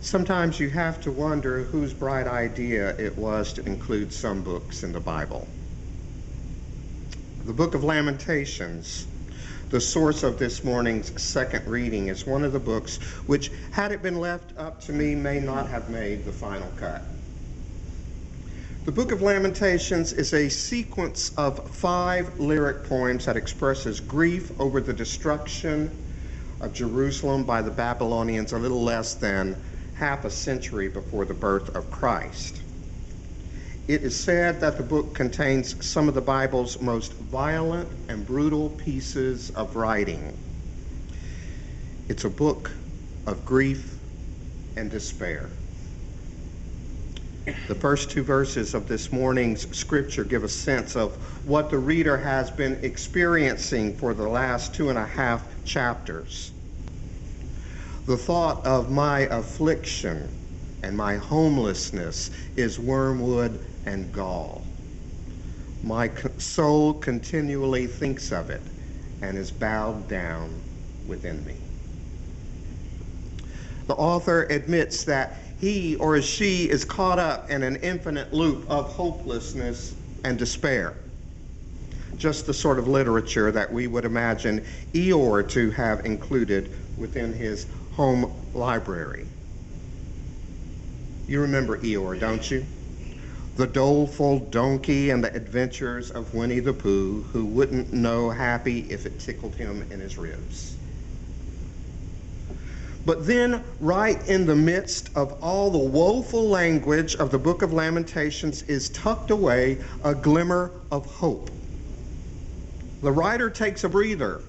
Sometimes you have to wonder whose bright idea it was to include some books in the Bible. The book of Lamentations, the source of this morning's second reading, is one of the books which, had it been left up to me, may not have made the final cut. The book of Lamentations is a sequence of 5 lyric poems that expresses grief over the destruction of Jerusalem by the Babylonians a little less than half a century before the birth of Christ. It is said that the book contains some of the Bible's most violent and brutal pieces of writing. It's a book of grief and despair. The first 2 verses of this morning's scripture give a sense of what the reader has been experiencing for the last 2.5 chapters. The thought of my affliction and my homelessness is wormwood and gall. My soul continually thinks of it and is bowed down within me. The author admits that he or she is caught up in an infinite loop of hopelessness and despair. Just the sort of literature that we would imagine Eeyore to have included within his home library. You remember Eeyore, don't you? The doleful donkey and the adventures of Winnie the Pooh, who wouldn't know happy if it tickled him in his ribs. But then, right in the midst of all the woeful language of the book of Lamentations, is tucked away a glimmer of hope. The writer takes a breather.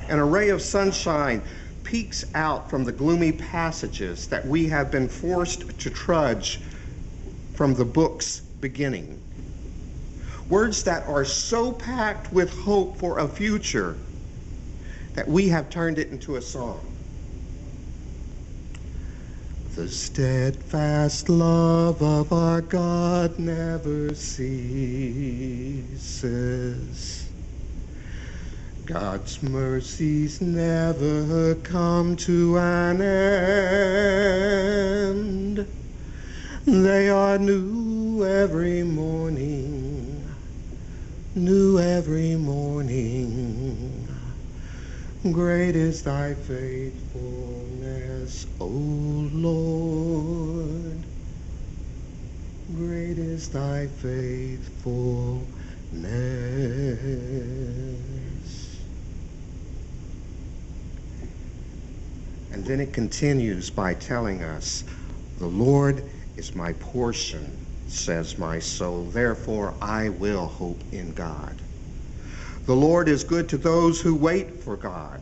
An ray of sunshine peeks out from the gloomy passages that we have been forced to trudge from the book's beginning. Words that are so packed with hope for a future that we have turned it into a song. The steadfast love of our God never ceases. God's mercies never come to an end. They are new every morning, new every morning. Great is thy faithfulness, O Lord. Great is thy faithfulness. And then it continues by telling us, the Lord is my portion, says my soul. Therefore, I will hope in God. The Lord is good to those who wait for God,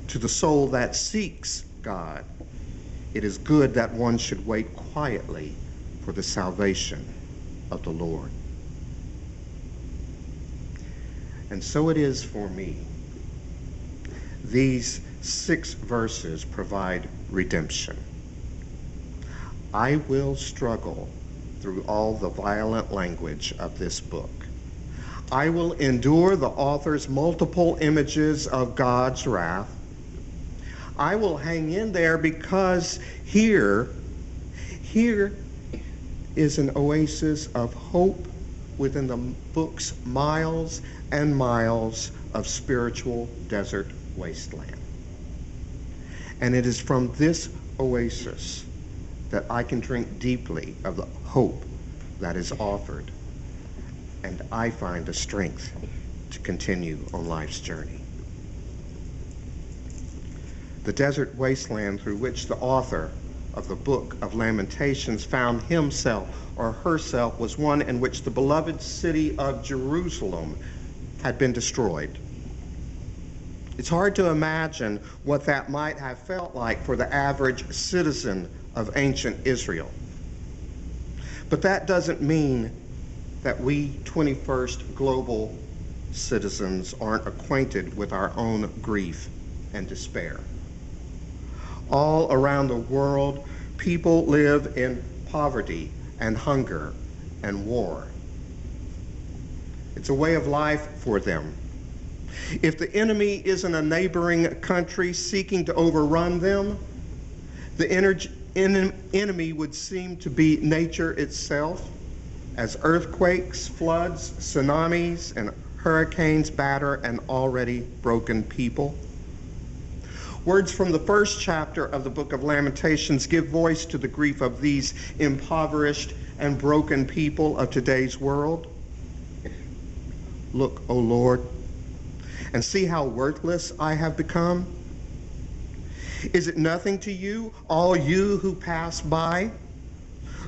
to the soul that seeks God. It is good that one should wait quietly for the salvation of the Lord. And so it is for me. These 6 verses provide redemption. I will struggle through all the violent language of this book. I will endure the author's multiple images of God's wrath. I will hang in there because here is an oasis of hope within the book's miles and miles of spiritual desert wasteland. And it is from this oasis that I can drink deeply of the hope that is offered, and I find the strength to continue on life's journey. The desert wasteland through which the author of the book of Lamentations found himself or herself was one in which the beloved city of Jerusalem had been destroyed. It's hard to imagine what that might have felt like for the average citizen of ancient Israel. But that doesn't mean that we 21st global citizens aren't acquainted with our own grief and despair. All around the world, people live in poverty and hunger and war. It's a way of life for them. If the enemy isn't a neighboring country seeking to overrun them, the enemy would seem to be nature itself, as earthquakes, floods, tsunamis, and hurricanes batter an already broken people. Words from the first chapter of the book of Lamentations give voice to the grief of these impoverished and broken people of today's world. Look, O Lord, and see how worthless I have become. Is it nothing to you, all you who pass by?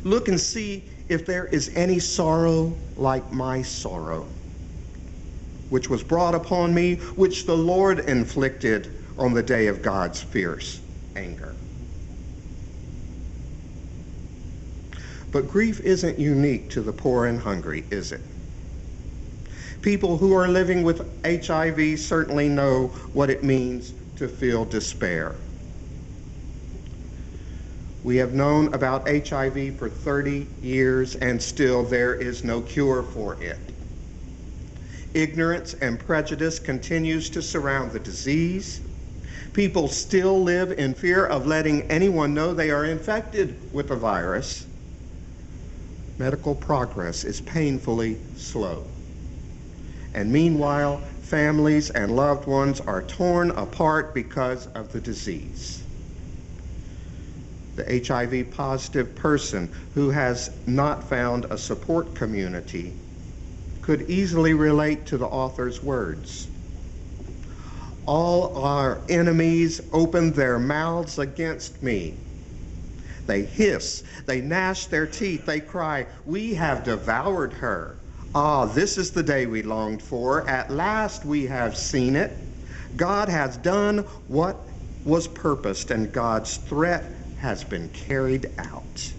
Look and see if there is any sorrow like my sorrow, which was brought upon me, which the Lord inflicted on the day of God's fierce anger. But grief isn't unique to the poor and hungry, is it? People who are living with HIV certainly know what it means to feel despair. We have known about HIV for 30 years, and still there is no cure for it. Ignorance and prejudice continues to surround the disease. People still live in fear of letting anyone know they are infected with the virus. Medical progress is painfully slow. And meanwhile, families and loved ones are torn apart because of the disease. The HIV positive person who has not found a support community could easily relate to the author's words. All our enemies open their mouths against me. They hiss, they gnash their teeth, they cry, "We have devoured her. Ah, this is the day we longed for. At last we have seen it. God has done what was purposed, and God's threat has been carried out."